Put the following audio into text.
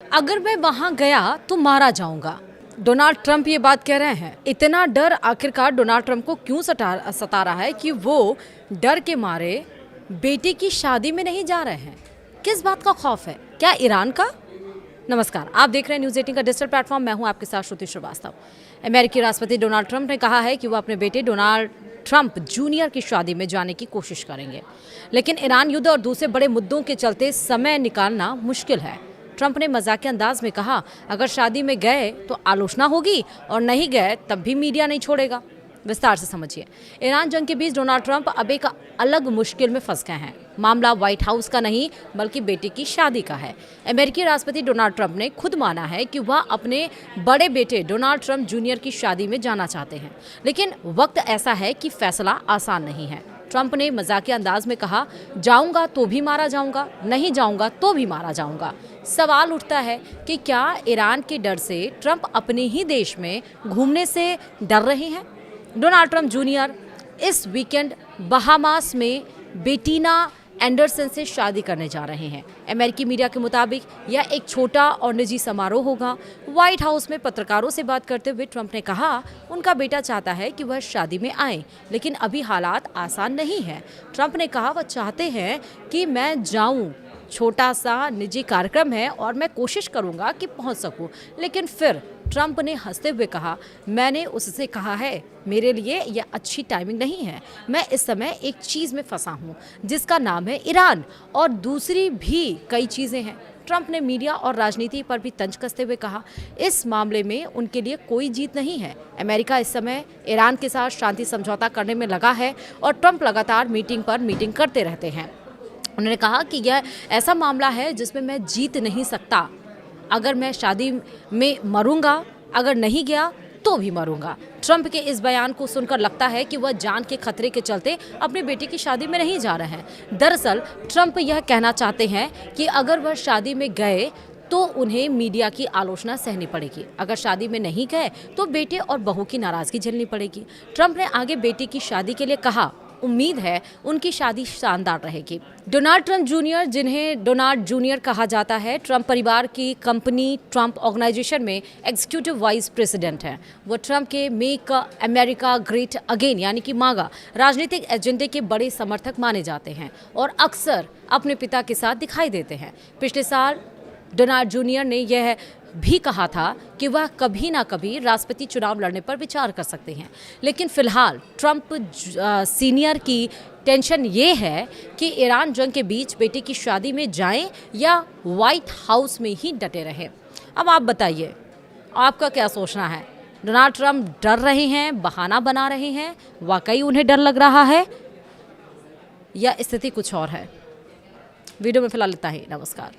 अगर मैं वहां गया तो मारा जाऊंगा। डोनाल्ड ट्रंप ये बात कह रहे हैं। इतना डर आखिरकार डोनाल्ड ट्रंप को क्यों सता रहा है कि वो डर के मारे बेटे की शादी में नहीं जा रहे हैं? किस बात का खौफ है? क्या ईरान का? नमस्कार, आप देख रहे हैं न्यूज़ 18 का डिजिटल प्लेटफॉर्म। मैं हूं आपके साथ श्रुति श्रीवास्तव। अमेरिकी राष्ट्रपति डोनाल्ड ट्रंप ने कहा है कि वो अपने बेटे डोनाल्ड ट्रंप जूनियर की शादी में जाने की कोशिश करेंगे, लेकिन ईरान युद्ध और दूसरे बड़े मुद्दों के चलते समय निकालना मुश्किल है। ट्रंप ने मजाकिया अंदाज में कहा, अगर शादी में गए तो आलोचना होगी और नहीं गए तब भी मीडिया नहीं छोड़ेगा। विस्तार से समझिए। ईरान जंग के बीच डोनाल्ड ट्रंप अब एक अलग मुश्किल में फंस गए हैं। मामला व्हाइट हाउस का नहीं बल्कि बेटे की शादी का है। अमेरिकी राष्ट्रपति डोनाल्ड ट्रंप ने खुद माना है कि वह अपने बड़े बेटे डोनाल्ड ट्रंप जूनियर की शादी में जाना चाहते हैं, लेकिन वक्त ऐसा है कि फैसला आसान नहीं है। ट्रंप ने मजाकिया अंदाज में कहा, जाऊंगा तो भी मारा जाऊंगा, नहीं जाऊंगा तो भी मारा जाऊंगा। सवाल उठता है कि क्या ईरान के डर से ट्रंप अपने ही देश में घूमने से डर रहे हैं? डोनाल्ड ट्रंप जूनियर इस वीकेंड बहामास में बेटीना एंडरसन से शादी करने जा रहे हैं। अमेरिकी मीडिया के मुताबिक यह एक छोटा और निजी समारोह होगा। व्हाइट हाउस में पत्रकारों से बात करते हुए ट्रंप ने कहा, उनका बेटा चाहता है कि वह शादी में आए, लेकिन अभी हालात आसान नहीं है। ट्रंप ने कहा, वह चाहते हैं कि मैं जाऊं, छोटा सा निजी कार्यक्रम है और मैं कोशिश करूंगा कि पहुंच सकूं। लेकिन फिर ट्रंप ने हंसते हुए कहा, मैंने उससे कहा है, मेरे लिए यह अच्छी टाइमिंग नहीं है। मैं इस समय एक चीज़ में फंसा हूं जिसका नाम है ईरान, और दूसरी भी कई चीज़ें हैं। ट्रंप ने मीडिया और राजनीति पर भी तंज कसते हुए कहा, इस मामले में उनके लिए कोई जीत नहीं है। अमेरिका इस समय ईरान के साथ शांति समझौता करने में लगा है और ट्रंप लगातार मीटिंग पर मीटिंग करते रहते हैं। उन्होंने कहा कि यह ऐसा मामला है जिसमें मैं जीत नहीं सकता। अगर मैं शादी में मरूंगा, अगर नहीं गया तो भी मरूंगा। ट्रंप के इस बयान को सुनकर लगता है कि वह जान के खतरे के चलते अपने बेटे की शादी में नहीं जा रहे हैं। दरअसल ट्रंप यह कहना चाहते हैं कि अगर वह शादी में गए तो उन्हें मीडिया की आलोचना सहनी पड़ेगी। अगर शादी में नहीं गए तो बेटे और बहू की नाराजगी झेलनी पड़ेगी। ट्रंप ने आगे बेटी की शादी के लिए कहा, उम्मीद है उनकी शादी शानदार रहेगी। डोनाल्ड ट्रंप जूनियर, जिन्हें डोनाल्ड जूनियर कहा जाता है, ट्रंप परिवार की कंपनी ट्रंप ऑर्गेनाइजेशन में एग्जीक्यूटिव वाइस प्रेसिडेंट हैं। वो ट्रंप के मेक अमेरिका ग्रेट अगेन यानी कि मागा राजनीतिक एजेंडे के बड़े समर्थक माने जाते हैं और अक्सर अपने पिता के साथ दिखाई देते हैं। पिछले साल डोनाल्ड जूनियर ने यह भी कहा था कि वह कभी ना कभी राष्ट्रपति चुनाव लड़ने पर विचार कर सकते हैं, लेकिन फिलहाल ट्रंप सीनियर की टेंशन ये है कि ईरान जंग के बीच बेटे की शादी में जाएं या व्हाइट हाउस में ही डटे रहें। अब आप बताइए, आपका क्या सोचना है? डोनाल्ड ट्रंप डर रहे हैं, बहाना बना रहे हैं, वाकई उन्हें डर लग रहा है, या स्थिति कुछ और है? वीडियो में फिलहाल इतना ही। नमस्कार।